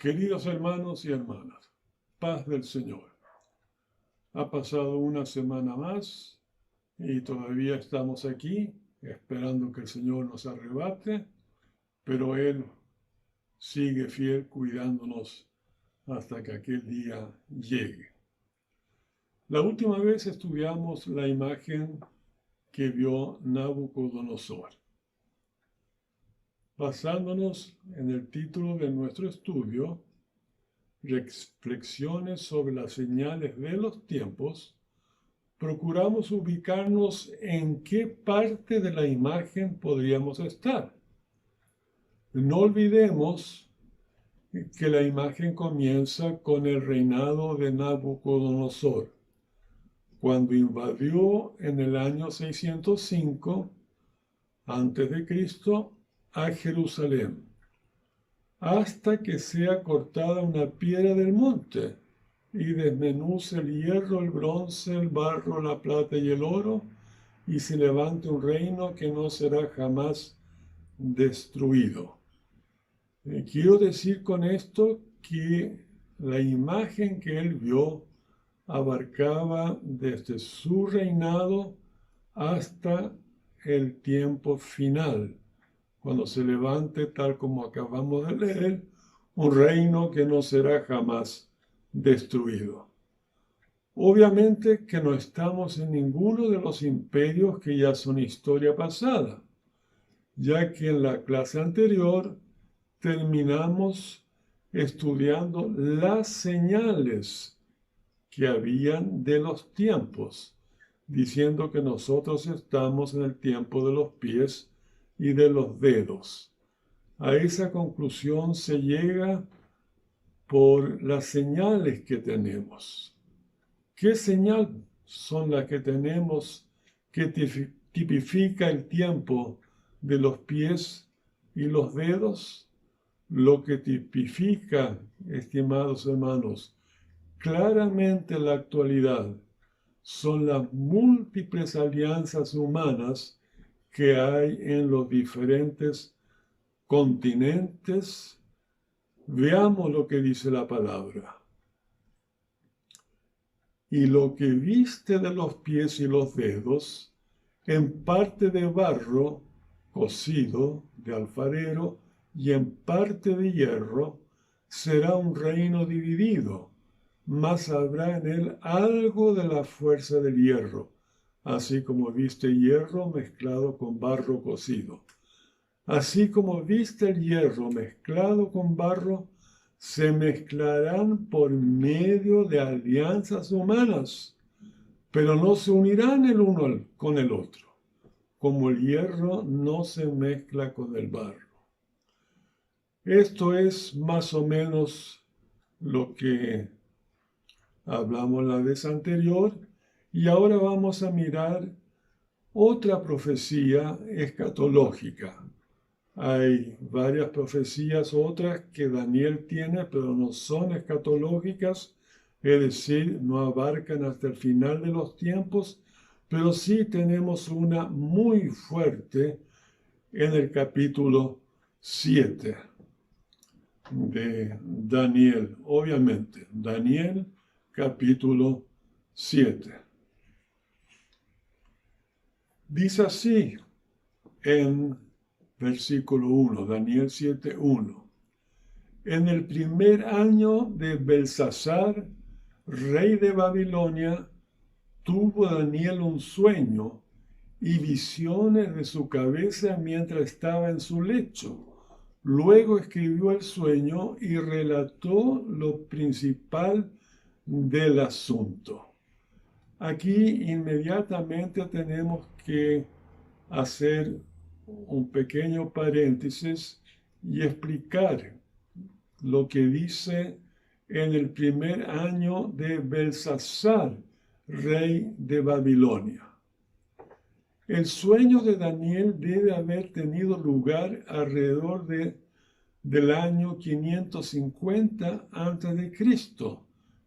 Queridos hermanos y hermanas, paz del Señor. Ha pasado una semana más y todavía estamos aquí esperando que el Señor nos arrebate, pero Él sigue fiel cuidándonos hasta que aquel día llegue. La última vez estudiamos la imagen que vio Nabucodonosor. Basándonos en el título de nuestro estudio, Reflexiones sobre las señales de los tiempos, procuramos ubicarnos en qué parte de la imagen podríamos estar. No olvidemos que la imagen comienza con el reinado de Nabucodonosor, cuando invadió en el año 605 a.C. a Jerusalén, hasta que sea cortada una piedra del monte y desmenuce el hierro, el bronce, el barro, la plata y el oro, y se levante un reino que no será jamás destruido. Quiero decir con esto que la imagen que él vio abarcaba desde su reinado hasta el tiempo final, cuando se levante, tal como acabamos de leer, un reino que no será jamás destruido. Obviamente que no estamos en ninguno de los imperios que ya son historia pasada, ya que en la clase anterior terminamos estudiando las señales que habían de los tiempos, diciendo que nosotros estamos en el tiempo de los pies y de los dedos. A esa conclusión se llega por las señales que tenemos. ¿Qué señal son las que tenemos que tipifica el tiempo de los pies y los dedos? Lo que tipifica, estimados hermanos, claramente la actualidad son las múltiples alianzas humanas que hay en los diferentes continentes. Veamos lo que dice la palabra. Y lo que viste de los pies y los dedos, en parte de barro cocido de alfarero y en parte de hierro, será un reino dividido, mas habrá en él algo de la fuerza del hierro, así como viste hierro mezclado con barro cocido. Así como viste el hierro mezclado con barro, se mezclarán por medio de alianzas humanas, pero no se unirán el uno con el otro, como el hierro no se mezcla con el barro. Esto es más o menos lo que hablamos la vez anterior, y ahora vamos a mirar otra profecía escatológica. Hay varias profecías, otras que Daniel tiene, pero no son escatológicas, es decir, no abarcan hasta el final de los tiempos, pero sí tenemos una muy fuerte en el capítulo 7 de Daniel. Obviamente, Daniel capítulo 7. Dice así en versículo 1, Daniel 7:1. En el primer año de Belsasar, rey de Babilonia, tuvo Daniel un sueño y visiones de su cabeza mientras estaba en su lecho. Luego escribió el sueño y relató lo principal del asunto. Aquí inmediatamente tenemos que hacer un pequeño paréntesis y explicar lo que dice en el primer año de Belsasar, rey de Babilonia. El sueño de Daniel debe haber tenido lugar alrededor del año 550 a.C.,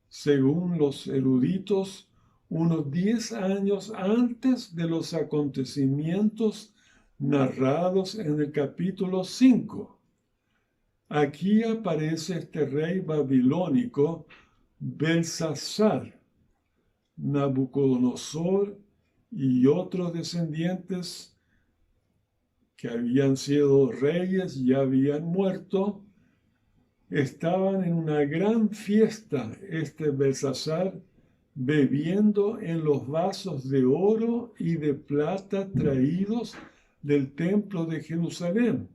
según los eruditos, unos 10 años antes de los acontecimientos narrados en el capítulo 5. Aquí aparece este rey babilónico, Belsasar, Nabucodonosor y otros descendientes que habían sido reyes y ya habían muerto, estaban en una gran fiesta, este Belsasar, bebiendo en los vasos de oro y de plata traídos del templo de Jerusalén.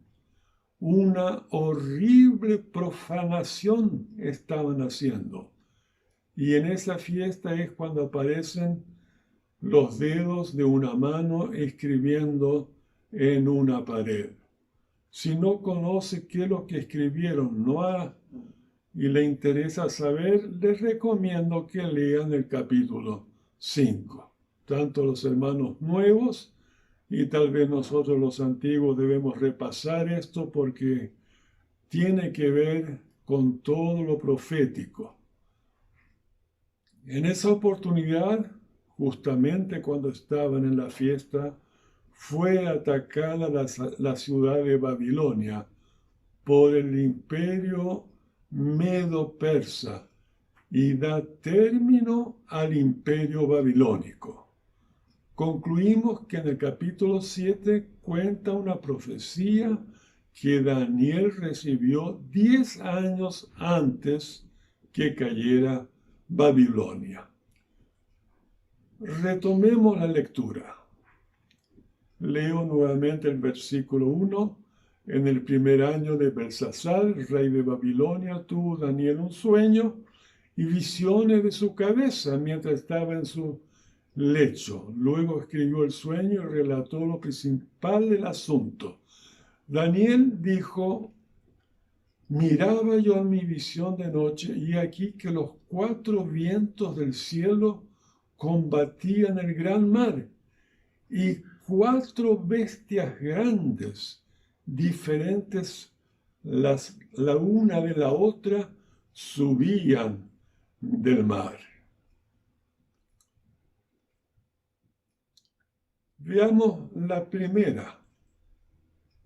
Una horrible profanación estaban haciendo. Y en esa fiesta es cuando aparecen los dedos de una mano escribiendo en una pared. Si no conoce qué es lo que escribieron y le interesa saber, les recomiendo que lean el capítulo 5. Tanto los hermanos nuevos y tal vez nosotros los antiguos debemos repasar esto porque tiene que ver con todo lo profético. En esa oportunidad, justamente cuando estaban en la fiesta, fue atacada la ciudad de Babilonia por el imperio medo-persa y da término al imperio babilónico. Concluimos que en el capítulo 7 cuenta una profecía que Daniel recibió 10 años antes que cayera Babilonia. Retomemos la lectura. Leo nuevamente el versículo 1. En el primer año de Belsasar, rey de Babilonia, tuvo Daniel un sueño y visiones de su cabeza mientras estaba en su lecho. Luego escribió el sueño y relató lo principal del asunto. Daniel dijo: miraba yo en mi visión de noche y aquí que los 4 vientos del cielo combatían el gran mar y 4 bestias grandes, diferentes la una de la otra, subían del mar. Veamos la primera,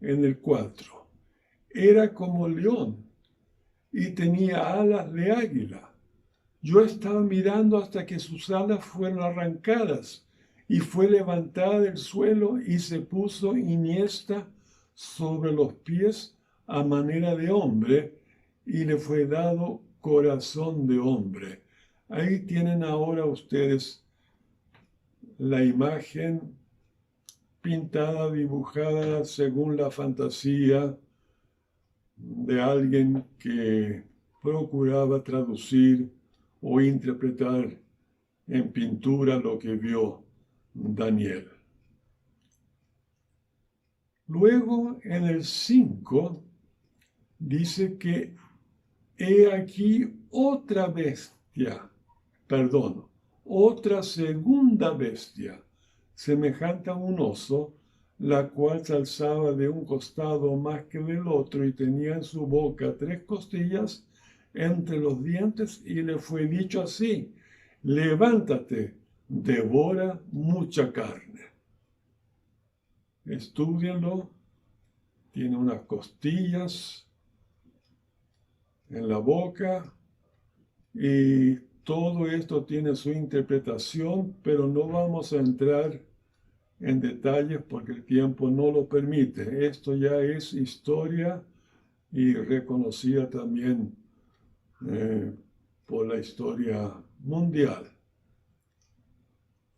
en el 4. Era como león y tenía alas de águila. Yo estaba mirando hasta que sus alas fueron arrancadas y fue levantada del suelo y se puso iniesta sobre los pies a manera de hombre y le fue dado corazón de hombre. Ahí tienen ahora ustedes la imagen pintada, dibujada según la fantasía de alguien que procuraba traducir o interpretar en pintura lo que vio Daniel. Luego, en el 5, dice que he aquí otra segunda bestia, semejante a un oso, la cual se alzaba de un costado más que del otro y tenía en su boca 3 costillas entre los dientes y le fue dicho así: levántate, devora mucha carne. Estúdienlo, tiene unas costillas en la boca y todo esto tiene su interpretación, pero no vamos a entrar en detalles porque el tiempo no lo permite. Esto ya es historia y reconocida también por la historia mundial.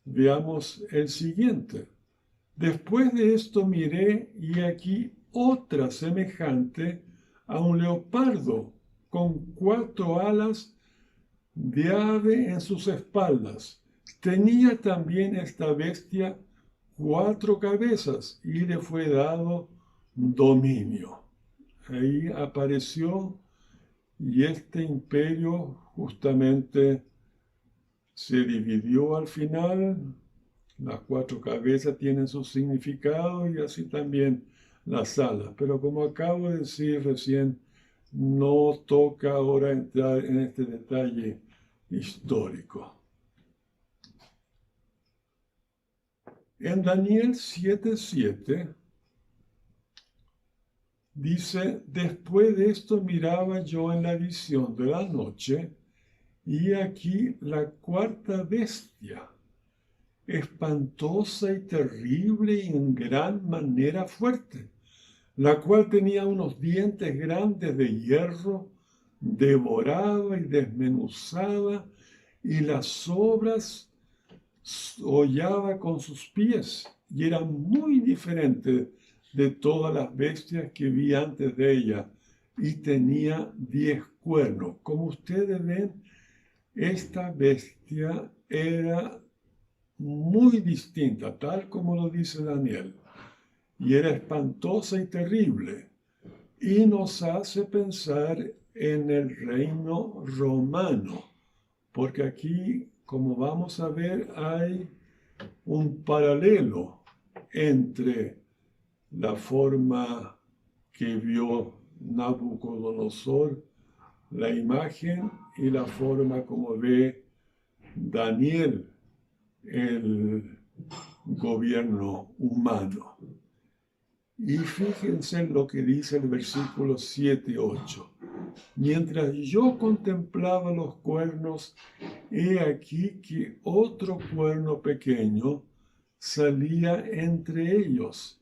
Veamos el siguiente. Después de esto miré y aquí otra semejante a un leopardo con 4 alas de ave en sus espaldas. Tenía también esta bestia 4 cabezas y le fue dado dominio. Ahí apareció y este imperio justamente se dividió al final. Las 4 cabezas tienen su significado y así también las alas. Pero como acabo de decir recién, no toca ahora entrar en este detalle histórico. En Daniel 7:7 Dice, después de esto miraba yo en la visión de la noche, y aquí la cuarta bestia, espantosa y terrible y en gran manera fuerte, la cual tenía unos dientes grandes de hierro, devoraba y desmenuzaba, y las obras hollaba con sus pies, y era muy diferente de todas las bestias que vi antes de ella, y tenía 10 cuernos. Como ustedes ven, esta bestia era muy distinta, tal como lo dice Daniel, y era espantosa y terrible, y nos hace pensar en el reino romano, porque aquí, como vamos a ver, hay un paralelo entre la forma que vio Nabucodonosor, la imagen, y la forma como ve Daniel el gobierno humano. Y fíjense en lo que dice el versículo 7 y 8. Mientras yo contemplaba los cuernos, he aquí que otro cuerno pequeño salía entre ellos,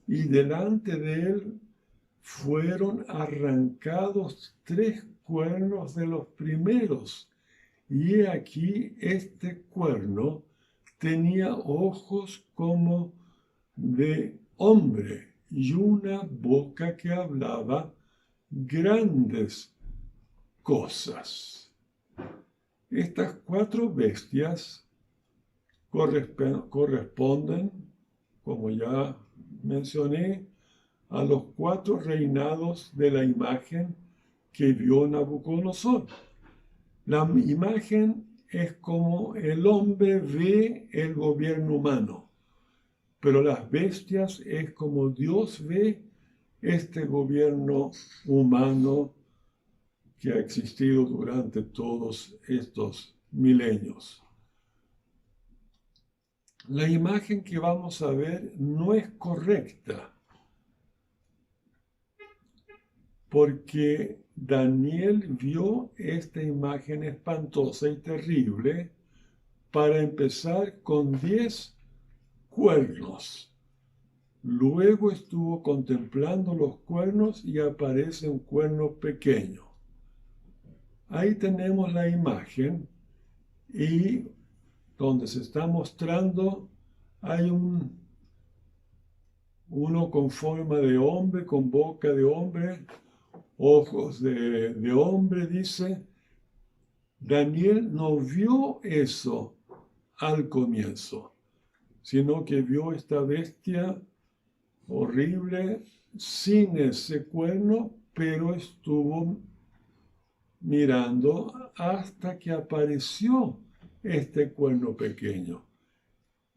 y delante de él fueron arrancados 3 cuernos de los primeros. Y he aquí este cuerno tenía ojos como de hombre y una boca que hablaba grandes cosas. Estas 4 bestias corresponden, como ya mencioné, a los 4 reinados de la imagen que vio Nabucodonosor. La imagen es como el hombre ve el gobierno humano, pero las bestias es como Dios ve este gobierno humano que ha existido durante todos estos milenios. La imagen que vamos a ver no es correcta, porque Daniel vio esta imagen espantosa y terrible para empezar con 10 cuernos. Luego estuvo contemplando los cuernos y aparece un cuerno pequeño. Ahí tenemos la imagen y donde se está mostrando hay uno con forma de hombre, con boca de hombre, ojos de hombre, dice. Daniel no vio eso al comienzo, sino que vio esta bestia horrible sin ese cuerno, pero estuvo mirando hasta que apareció este cuerno pequeño.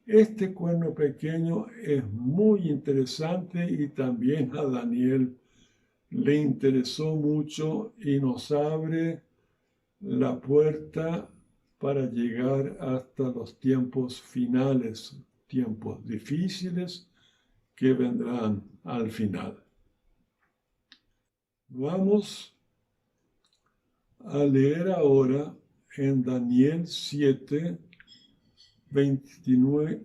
Este cuerno pequeño es muy interesante y también a Daniel le interesó mucho y nos abre la puerta para llegar hasta los tiempos finales, tiempos difíciles que vendrán al final. Vamos a leer ahora en Daniel 7, 29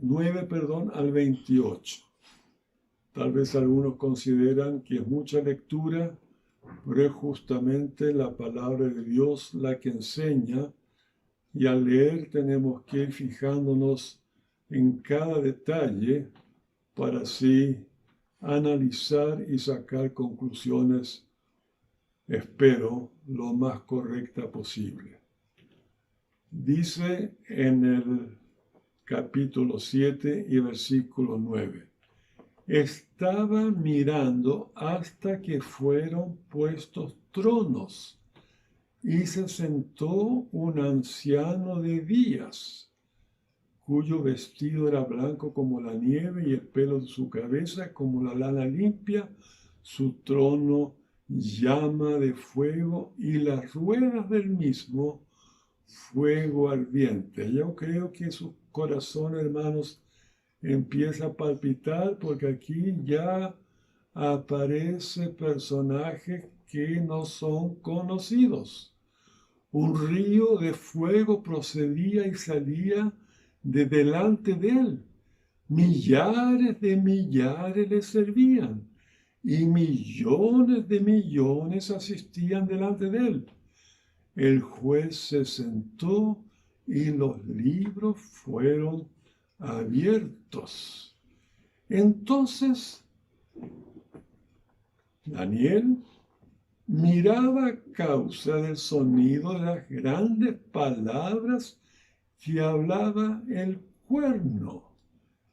al 28. Tal vez algunos consideran que es mucha lectura, pero es justamente la palabra de Dios la que enseña, y al leer tenemos que ir fijándonos en cada detalle para así analizar y sacar conclusiones, espero, lo más correcta posible. Dice en el capítulo 7 y versículo 9. Estaba mirando hasta que fueron puestos tronos, y se sentó un anciano de días, cuyo vestido era blanco como la nieve y el pelo de su cabeza como la lana limpia, su trono llama de fuego y las ruedas del mismo fuego ardiente. Yo creo que su corazón, hermanos, empieza a palpitar porque aquí ya aparecen personajes que no son conocidos. Un río de fuego procedía y salía de delante de él. Millares de millares le servían y millones de millones asistían delante de él. El juez se sentó y los libros fueron abiertos. Entonces, Daniel miraba a causa del sonido de las grandes palabras que hablaba el cuerno.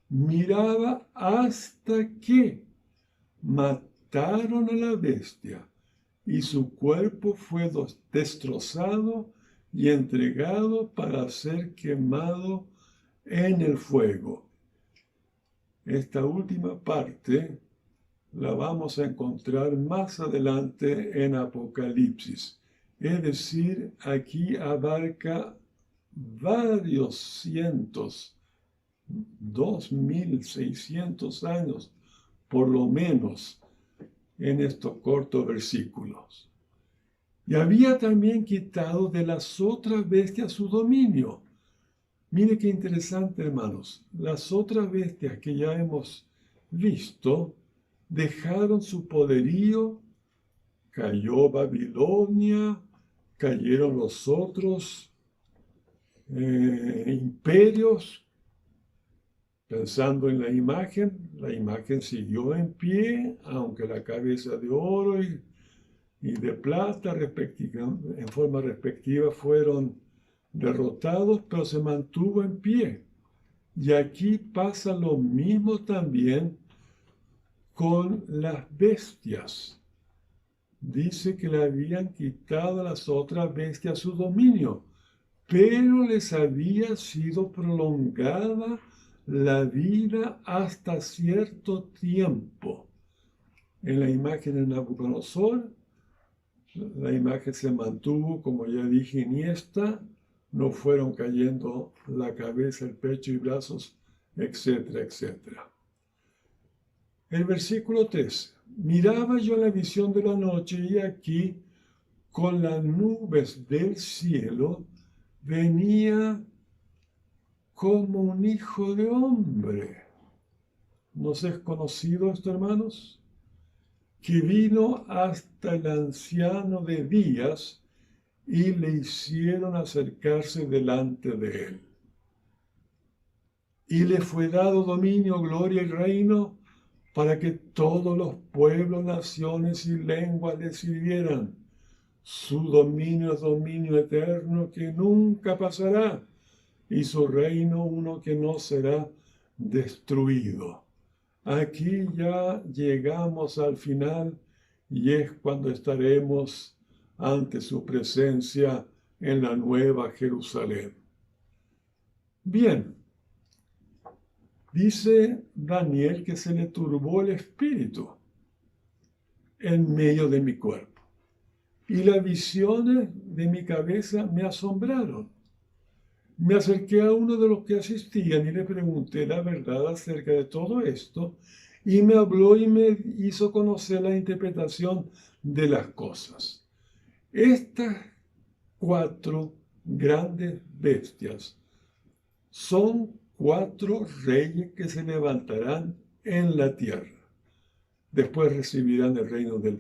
Miraba hasta que mataron a la bestia y su cuerpo fue destrozado y entregado para ser quemado en el fuego. Esta última parte la vamos a encontrar más adelante en Apocalipsis. Es decir, aquí abarca varios cientos, 2600 años, por lo menos, en estos cortos versículos. Y había también quitado de las otras bestias su dominio. Mire qué interesante, hermanos. Las otras bestias que ya hemos visto dejaron su poderío, cayó Babilonia, cayeron los otros imperios. Pensando en la imagen siguió en pie, aunque la cabeza de oro y de plata en forma respectiva fueron derrotados, pero se mantuvo en pie. Y aquí pasa lo mismo también con las bestias. Dice que le habían quitado a las otras bestias su dominio, pero les había sido prolongada la vida hasta cierto tiempo. En la imagen de Nabucodonosor, la imagen se mantuvo, como ya dije, iniesta, no fueron cayendo la cabeza, el pecho y brazos, etcétera, etcétera. El versículo 3. Miraba yo la visión de la noche y aquí, con las nubes del cielo, venía como un hijo de hombre. ¿Nos es conocido esto, hermanos? Que vino hasta el anciano de días y le hicieron acercarse delante de él. Y le fue dado dominio, gloria y reino para que todos los pueblos, naciones y lenguas le sirvieran. Su dominio es dominio eterno que nunca pasará, y su reino uno que no será destruido. Aquí ya llegamos al final y es cuando estaremos ante su presencia en la nueva Jerusalén. Bien, dice Daniel que se le turbó el espíritu en medio de mi cuerpo y las visiones de mi cabeza me asombraron. Me acerqué a uno de los que asistían y le pregunté la verdad acerca de todo esto, y me habló y me hizo conocer la interpretación de las cosas. Estas 4 grandes bestias son 4 reyes que se levantarán en la tierra. Después recibirán el reino de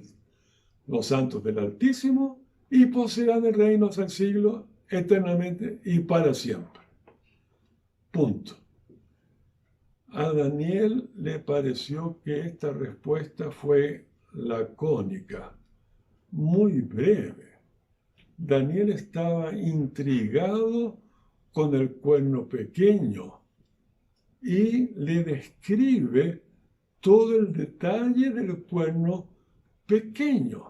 los santos del Altísimo y poseerán el reino hasta el siglo eternamente y para siempre. Punto. A Daniel le pareció que esta respuesta fue lacónica, muy breve. Daniel estaba intrigado con el cuerno pequeño y le describe todo el detalle del cuerno pequeño.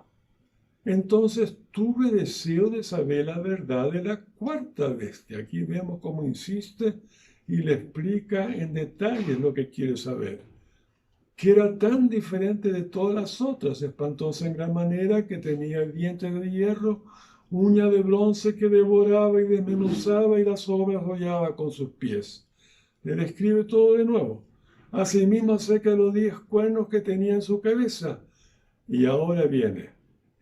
Entonces tuve deseo de saber la verdad de la 4ª bestia. Aquí vemos cómo insiste y le explica en detalle lo que quiere saber. Que era tan diferente de todas las otras, espantosa en gran manera, que tenía dientes de hierro, uña de bronce que devoraba y desmenuzaba y las obras hollaba con sus pies. Le describe todo de nuevo. Asimismo seca los 10 cuernos que tenía en su cabeza. Y ahora viene.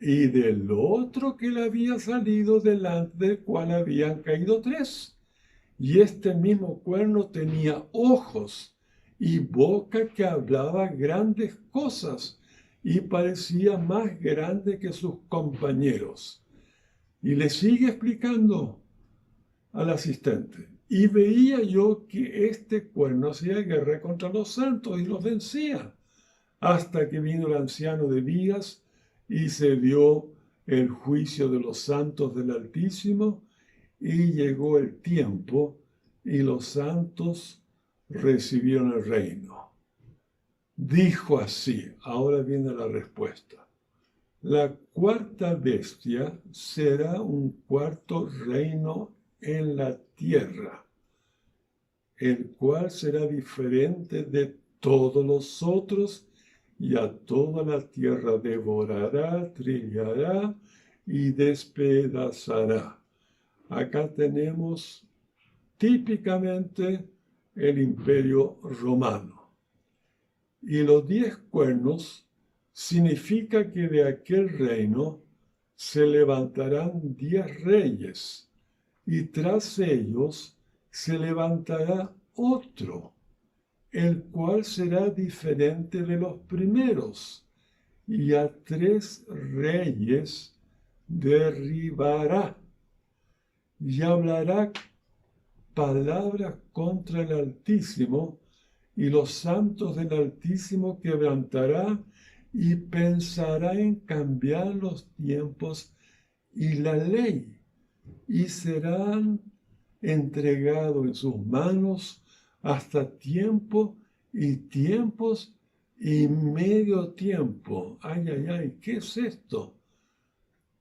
Y del otro que le había salido delante del cual habían caído 3. Y este mismo cuerno tenía ojos y boca que hablaba grandes cosas y parecía más grande que sus compañeros. Y le sigue explicando al asistente. Y veía yo que este cuerno hacía guerra contra los santos y los vencía, hasta que vino el anciano de días y se dio el juicio de los santos del Altísimo, y llegó el tiempo y los santos recibieron el reino. Dijo así, ahora viene la respuesta. La cuarta bestia será un cuarto reino en la tierra, el cual será diferente de todos los otros, y a toda la tierra devorará, trillará y despedazará. Acá tenemos típicamente el imperio romano. Y los 10 cuernos significa que de aquel reino se levantarán 10 reyes, y tras ellos se levantará otro, el cual será diferente de los primeros, y a 3 reyes derribará, y hablará palabras contra el Altísimo, y los santos del Altísimo quebrantará, y pensará en cambiar los tiempos y la ley, y serán entregados en sus manos hasta tiempo y tiempos y medio tiempo. Ay, ay, ay, ¿qué es esto?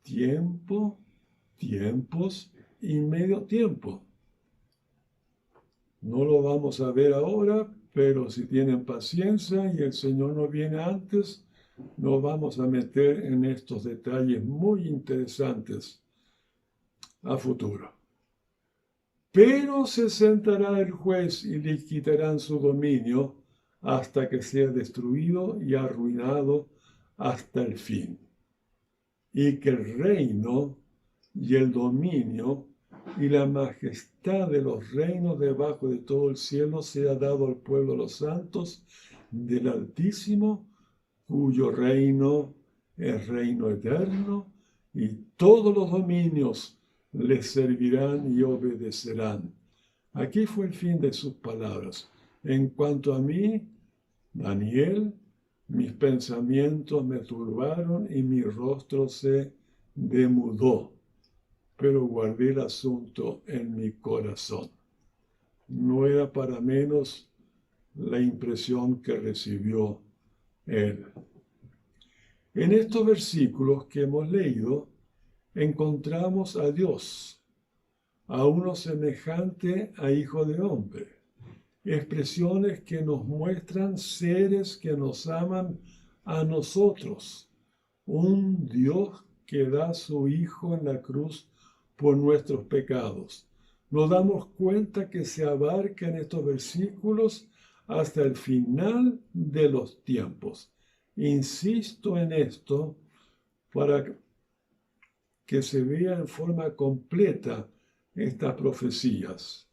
Tiempo, tiempos y medio tiempo. No lo vamos a ver ahora, pero si tienen paciencia y el Señor no viene antes, nos vamos a meter en estos detalles muy interesantes a futuro. Pero se sentará el juez y le quitarán su dominio hasta que sea destruido y arruinado hasta el fin. Y que el reino y el dominio y la majestad de los reinos debajo de todo el cielo sea dado al pueblo de los santos del Altísimo, cuyo reino es reino eterno, y todos los dominios les servirán y obedecerán. Aquí fue el fin de sus palabras. En cuanto a mí, Daniel, mis pensamientos me turbaron y mi rostro se demudó, pero guardé el asunto en mi corazón. No era para menos la impresión que recibió él. En estos versículos que hemos leído, encontramos a Dios, a uno semejante a hijo de hombre, expresiones que nos muestran seres que nos aman a nosotros, un Dios que da a su Hijo en la cruz por nuestros pecados. Nos damos cuenta que se abarca en estos versículos hasta el final de los tiempos. Insisto en esto para que se vea en forma completa estas profecías.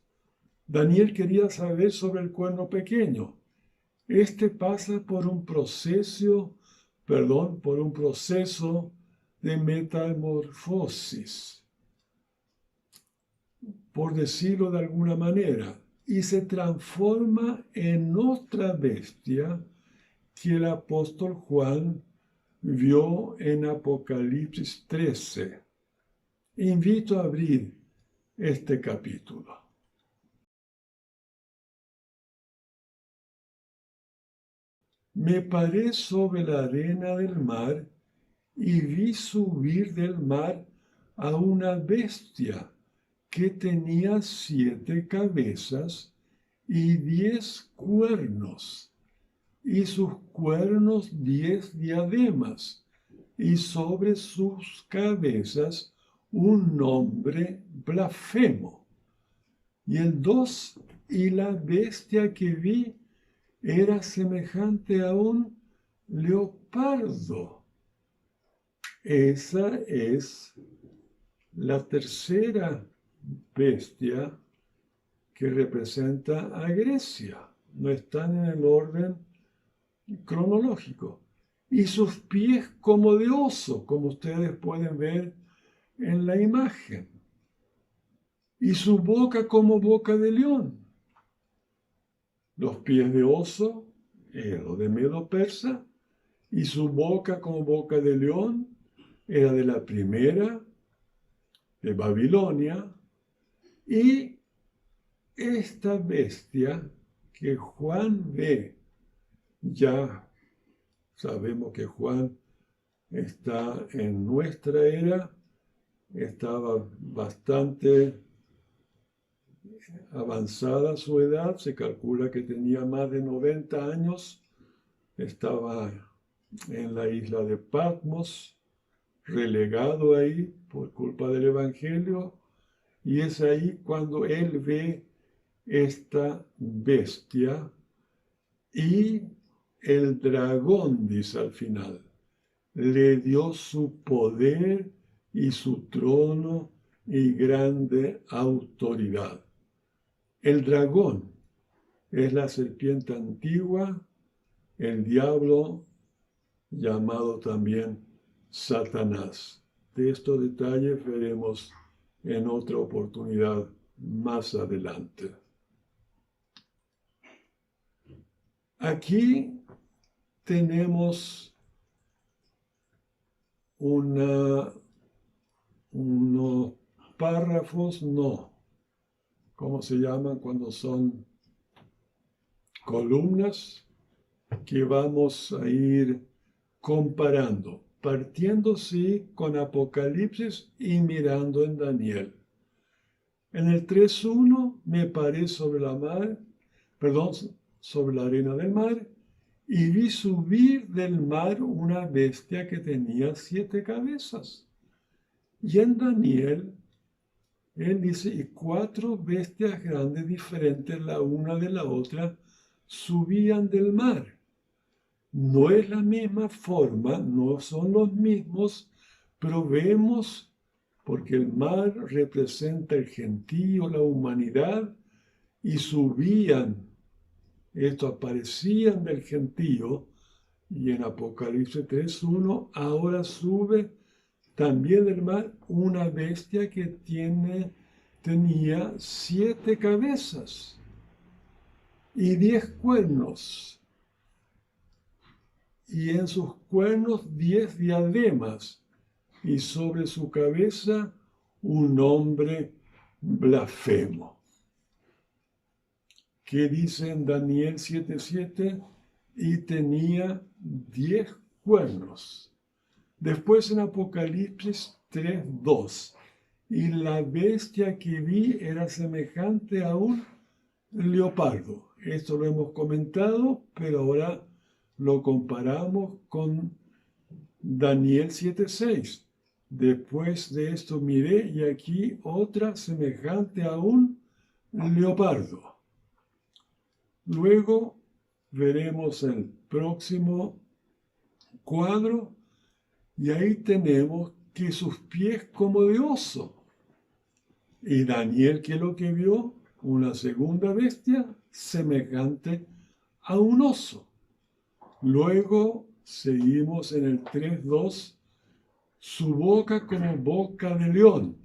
Daniel quería saber sobre el cuerno pequeño. Este pasa por un proceso de metamorfosis, por decirlo de alguna manera, y se transforma en otra bestia que el apóstol Juan vio en Apocalipsis 13. Invito a abrir este capítulo. Me paré sobre la arena del mar y vi subir del mar a una bestia que tenía 7 cabezas y 10 cuernos, y sus cuernos 10 diademas, y sobre sus cabezas un nombre blasfemo. Y el 2, y la bestia que vi era semejante a un leopardo. Esa es la tercera bestia que representa a Grecia. No están en el orden cronológico. Y sus pies como de oso, como ustedes pueden ver en la imagen. Y su boca como boca de león. Los pies de oso, lo de Medo-Persa, y su boca como boca de león era de la primera, de Babilonia, y esta bestia que Juan ve, ya sabemos que Juan está en nuestra era, estaba bastante avanzada su edad, se calcula que tenía más de 90 años, estaba en la isla de Patmos, relegado ahí por culpa del Evangelio, y es ahí cuando él ve esta bestia y el dragón, dice al final, le dio su poder y su trono y grande autoridad. El dragón es la serpiente antigua, el diablo llamado también Satanás. De estos detalles veremos en otra oportunidad más adelante. Aquí tenemos unos párrafos, ¿cómo se llaman cuando son columnas? Que vamos a ir comparando, partiendo sí con Apocalipsis y mirando en Daniel. En el 3.1 me paré sobre la arena del mar, y vi subir del mar una bestia que tenía 7 cabezas. Y en Daniel, él dice, y 4 bestias grandes diferentes la una de la otra subían del mar. No es la misma forma, no son los mismos, pero vemos, porque el mar representa el gentío, la humanidad, y subían, esto aparecían del gentío, y en Apocalipsis 3.1 ahora sube también del mar una bestia que tenía 7 cabezas y 10 cuernos, y en sus cuernos 10 diademas, y sobre su cabeza un nombre blasfemo. ¿Qué dice en Daniel 7.7? Y tenía 10 cuernos. Después en Apocalipsis 3.2, y la bestia que vi era semejante a un leopardo. Esto lo hemos comentado, pero ahora lo comparamos con Daniel 7.6. Después de esto miré, y aquí otra semejante a un leopardo. Luego veremos el próximo cuadro, y ahí tenemos que sus pies como de oso. Y Daniel, ¿qué es lo que vio? Una segunda bestia semejante a un oso. Luego seguimos en el 3.2, su boca como boca de león.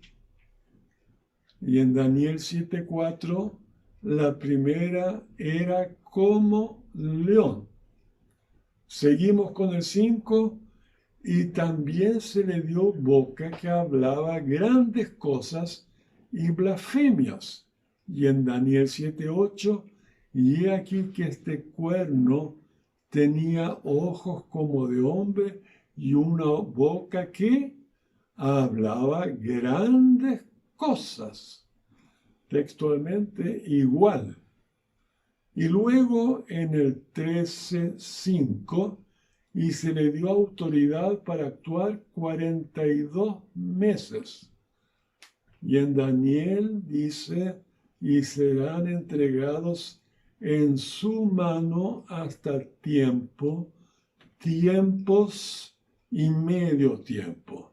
Y en Daniel 7.4, la primera era como león. Seguimos con el 5, y también se le dio boca que hablaba grandes cosas y blasfemias. Y en Daniel 7.8, y he aquí que este cuerno tenía ojos como de hombre y una boca que hablaba grandes cosas. Textualmente igual. Y luego en el 13.5, y se le dio autoridad para actuar 42 meses. Y en Daniel dice, y serán entregados en su mano hasta tiempo, tiempos y medio tiempo.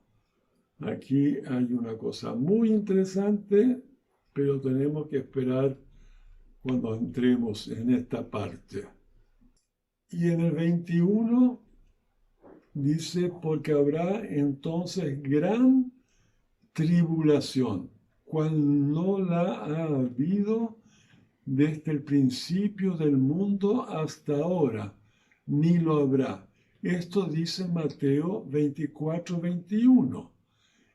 Aquí hay una cosa muy interesante, pero tenemos que esperar cuando entremos en esta parte. Y en el 21 dice, porque habrá entonces gran tribulación, cual no la ha habido desde el principio del mundo hasta ahora, ni lo habrá. Esto dice Mateo 24:21.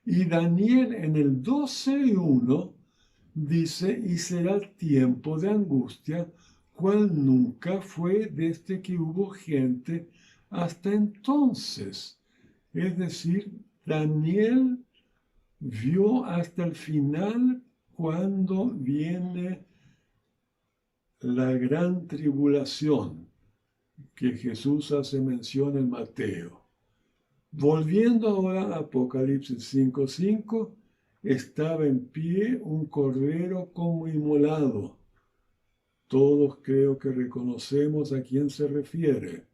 Y Daniel en el 12:1 dice, y será tiempo de angustia, cual nunca fue desde que hubo gente hasta entonces. Es decir, Daniel vio hasta el final cuando viene la gran tribulación que Jesús hace mención en Mateo. Volviendo ahora a Apocalipsis 5:5, estaba en pie un cordero como inmolado. Todos creo que reconocemos a quién se refiere.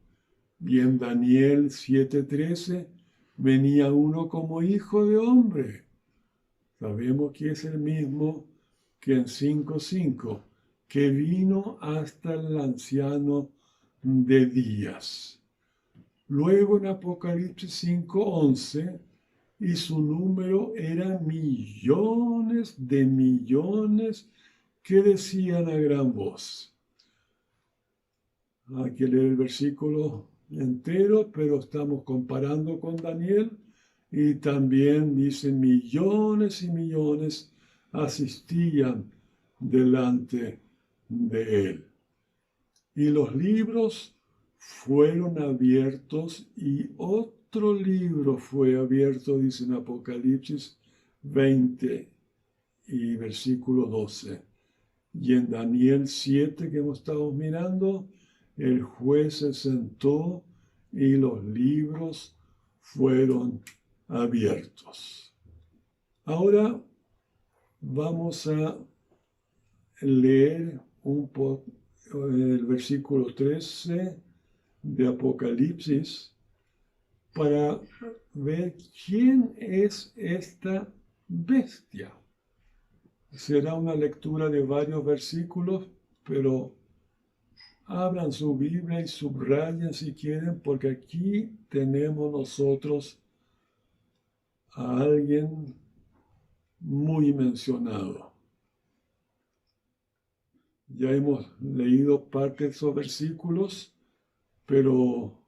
Y en Daniel 7:13 venía uno como hijo de hombre. Sabemos que es el mismo que en 5:5, que vino hasta el anciano de días. Luego en Apocalipsis 5:11, y su número era millones de millones que decían a gran voz. Hay que leer el versículo entero, pero estamos comparando con Daniel, y también dice millones y millones asistían delante de él. Y los libros fueron abiertos y otro libro fue abierto, dice en Apocalipsis 20 y versículo 12. Y en Daniel 7 que hemos estado mirando, el juez se sentó y los libros fueron abiertos. Ahora vamos a leer un poco el versículo 13 de Apocalipsis para ver quién es esta bestia. Será una lectura de varios versículos, pero abran su Biblia y subrayen si quieren, porque aquí tenemos nosotros a alguien muy mencionado. Ya hemos leído parte de esos versículos, pero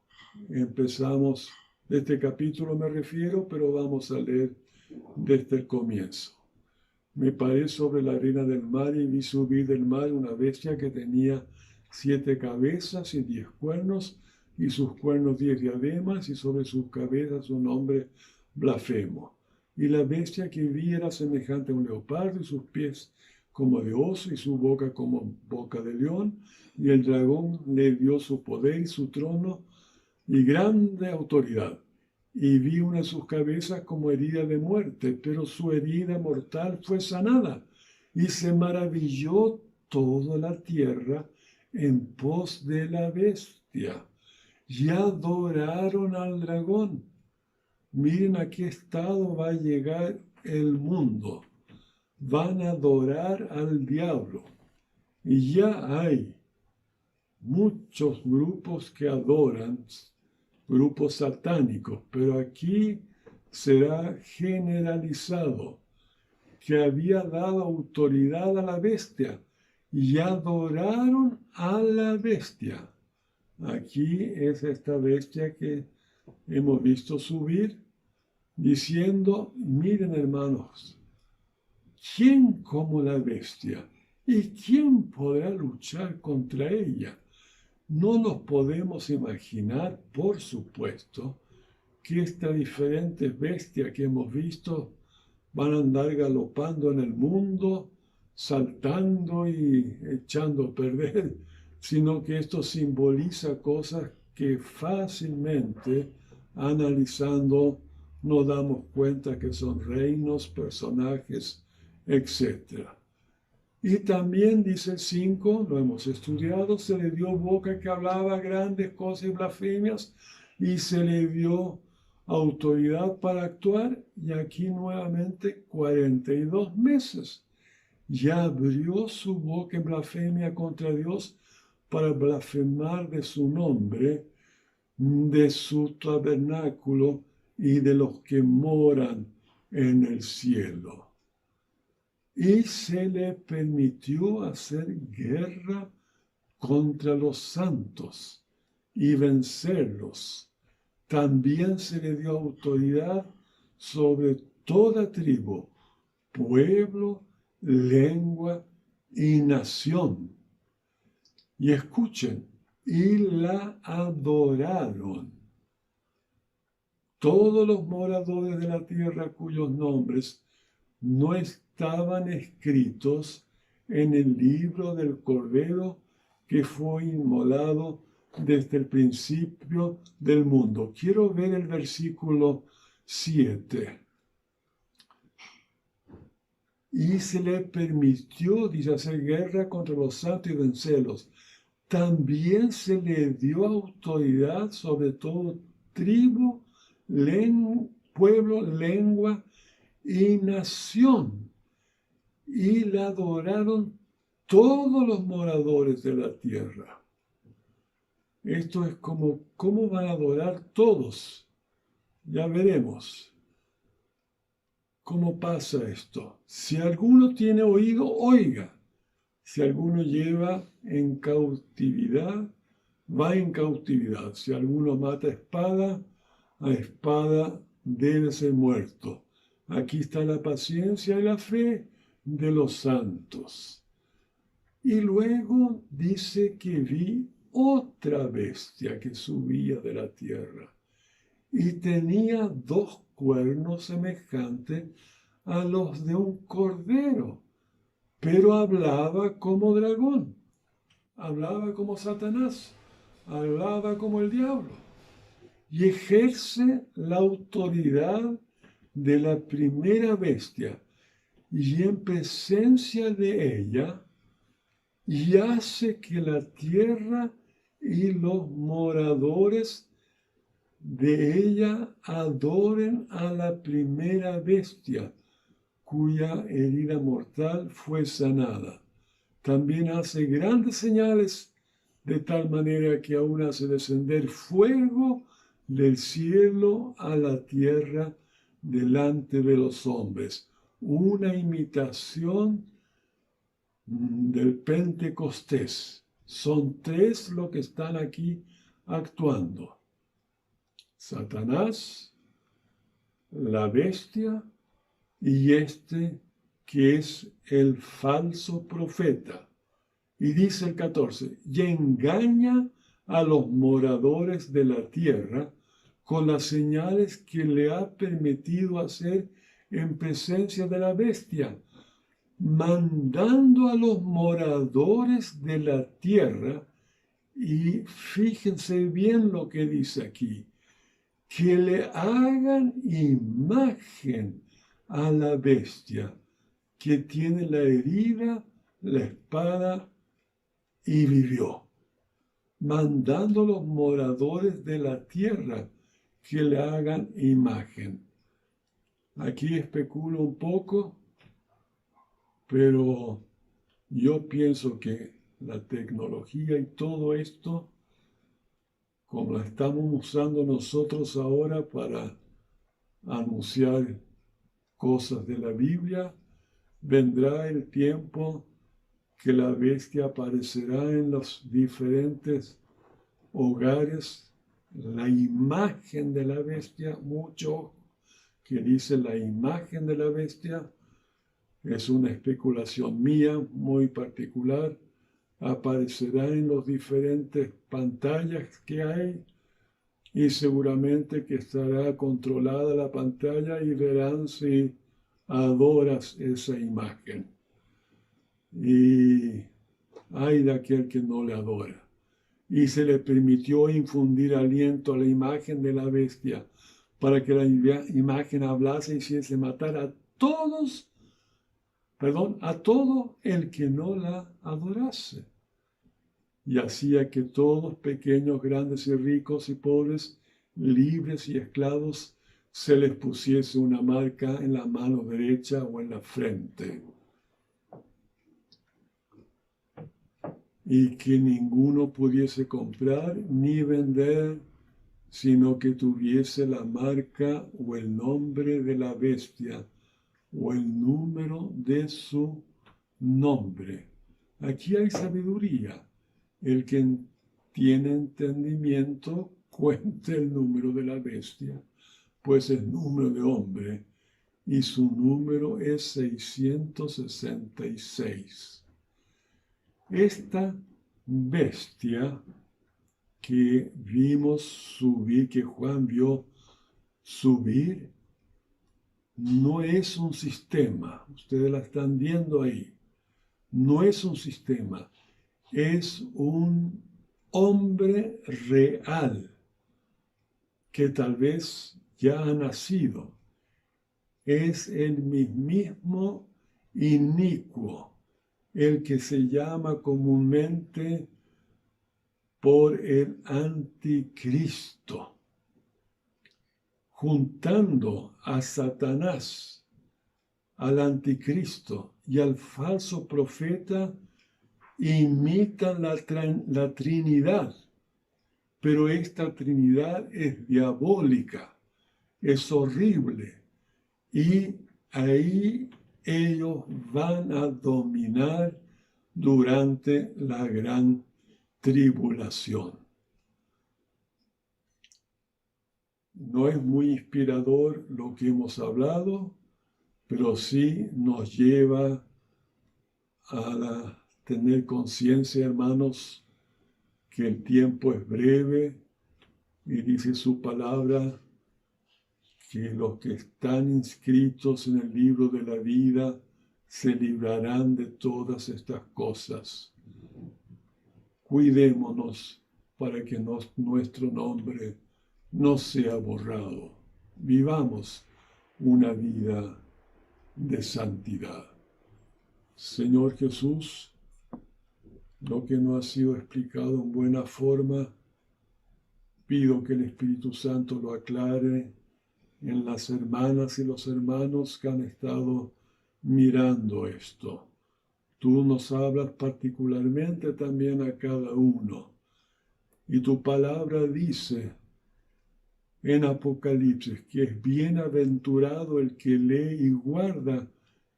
empezamos, de este capítulo me refiero, pero vamos a leer desde el comienzo. Me paré sobre la arena del mar y vi subir del mar una bestia que tenía 7 cabezas y 10 cuernos, y sus cuernos 10 diademas, y sobre sus cabezas un nombre blasfemo. Y la bestia que vi era semejante a un leopardo, y sus pies como de oso, y su boca como boca de león, y el dragón le dio su poder y su trono y grande autoridad. Y vi una de sus cabezas como herida de muerte, pero su herida mortal fue sanada, y se maravilló toda la tierra en pos de la bestia, y adoraron al dragón. Miren a qué estado va a llegar el mundo. Van a adorar al diablo. Y ya hay muchos grupos que adoran, grupos satánicos, pero aquí será generalizado, que había dado autoridad a la bestia y adoraron a la bestia. Aquí es esta bestia que hemos visto subir, diciendo, miren hermanos, ¿quién como la bestia? ¿Y quién podrá luchar contra ella? No nos podemos imaginar, por supuesto, que estas diferentes bestias que hemos visto van a andar galopando en el mundo, saltando y echando a perder, sino que esto simboliza cosas que fácilmente, analizando, nos damos cuenta que son reinos, personajes, etc. Y también, dice el 5, lo hemos estudiado, se le dio boca que hablaba grandes cosas y blasfemias, y se le dio autoridad para actuar, y aquí nuevamente 42 meses. Ya abrió su boca en blasfemia contra Dios para blasfemar de su nombre, de su tabernáculo y de los que moran en el cielo. Y se le permitió hacer guerra contra los santos y vencerlos. También se le dio autoridad sobre toda tribu, pueblo, lengua y nación. Y escuchen, y la adoraron. Todos los moradores de la tierra cuyos nombres no estaban escritos en el libro del Cordero que fue inmolado desde el principio del mundo. Quiero ver el versículo 7. Y se le permitió, dice, hacer guerra contra los santos y vencerlos. También se le dio autoridad sobre todo tribu, pueblo, lengua y nación. Y la adoraron todos los moradores de la tierra. Esto es como, ¿cómo van a adorar todos? Ya veremos cómo pasa esto. Si alguno tiene oído, oiga. Si alguno lleva en cautividad, va en cautividad. Si alguno mata a espada debe ser muerto. Aquí está la paciencia y la fe de los santos. Y luego dice que vi otra bestia que subía de la tierra y tenía 2 cuernos semejantes a los de un cordero, pero hablaba como dragón, hablaba como Satanás, hablaba como el diablo, y ejerce la autoridad de la primera bestia, y en presencia de ella, y hace que la tierra y los moradores de ella adoren a la primera bestia, cuya herida mortal fue sanada. También hace grandes señales, de tal manera que aún hace descender fuego del cielo a la tierra delante de los hombres. Una imitación del Pentecostés. Son 3 los que están aquí actuando: Satanás, la bestia y que es el falso profeta. Y dice el 14, y engaña a los moradores de la tierra con las señales que le ha permitido hacer en presencia de la bestia, mandando a los moradores de la tierra, y fíjense bien lo que dice aquí, que le hagan imagen a la bestia que tiene la herida, la espada y vivió, mandando a los moradores de la tierra que le hagan imagen. Aquí especulo un poco, pero yo pienso que la tecnología y todo esto, como la estamos usando nosotros ahora para anunciar cosas de la Biblia, vendrá el tiempo que la bestia aparecerá en los diferentes hogares, la imagen de la bestia, mucho que dice la imagen de la bestia, es una especulación mía muy particular, aparecerá en las diferentes pantallas que hay y seguramente que estará controlada la pantalla y verán si adoras esa imagen. Y hay de aquel que no le adora. Y se le permitió infundir aliento a la imagen de la bestia para que la imagen hablase y hiciese matar a todos a todo el que no la adorase. Y hacía que todos, pequeños, grandes y ricos y pobres, libres y esclavos, se les pusiese una marca en la mano derecha o en la frente. Y que ninguno pudiese comprar ni vender, sino que tuviese la marca o el nombre de la bestia o el número de su nombre. Aquí hay sabiduría. El que tiene entendimiento cuente el número de la bestia, pues es número de hombre, y su número es 666. Esta bestia que vimos subir, que Juan vio subir, no es un sistema. Ustedes la están viendo ahí. No es un sistema. Es un hombre real que tal vez ya ha nacido. Es el mismo inicuo, el que se llama comúnmente por el anticristo, juntando a Satanás, al anticristo y al falso profeta, imitan la Trinidad, pero esta Trinidad es diabólica, es horrible, y ahí ellos van a dominar durante la gran tribulación. No es muy inspirador lo que hemos hablado, pero sí nos lleva a tener conciencia, hermanos, que el tiempo es breve y dice su palabra que los que están inscritos en el libro de la vida se librarán de todas estas cosas. Cuidémonos para que nuestro nombre no sea borrado. Vivamos una vida de santidad. Señor Jesús, lo que no ha sido explicado en buena forma, pido que el Espíritu Santo lo aclare en las hermanas y los hermanos que han estado mirando esto. Tú nos hablas particularmente también a cada uno. Y tu palabra dice en Apocalipsis que es bienaventurado el que lee y guarda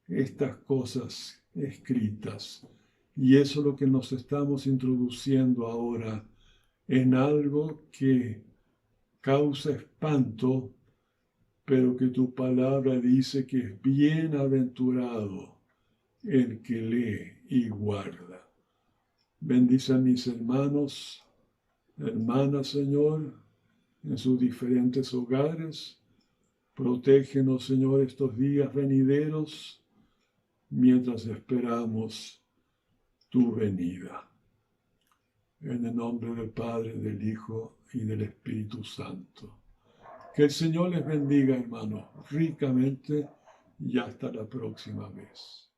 estas cosas escritas. Y eso es lo que nos estamos introduciendo ahora en algo que causa espanto, pero que tu palabra dice que es bienaventurado el que lee y guarda. Bendice a mis hermanos, hermanas, Señor, en sus diferentes hogares. Protégenos, Señor, estos días venideros, mientras esperamos tu venida. En el nombre del Padre, del Hijo y del Espíritu Santo. Que el Señor les bendiga, hermanos, ricamente, y hasta la próxima vez.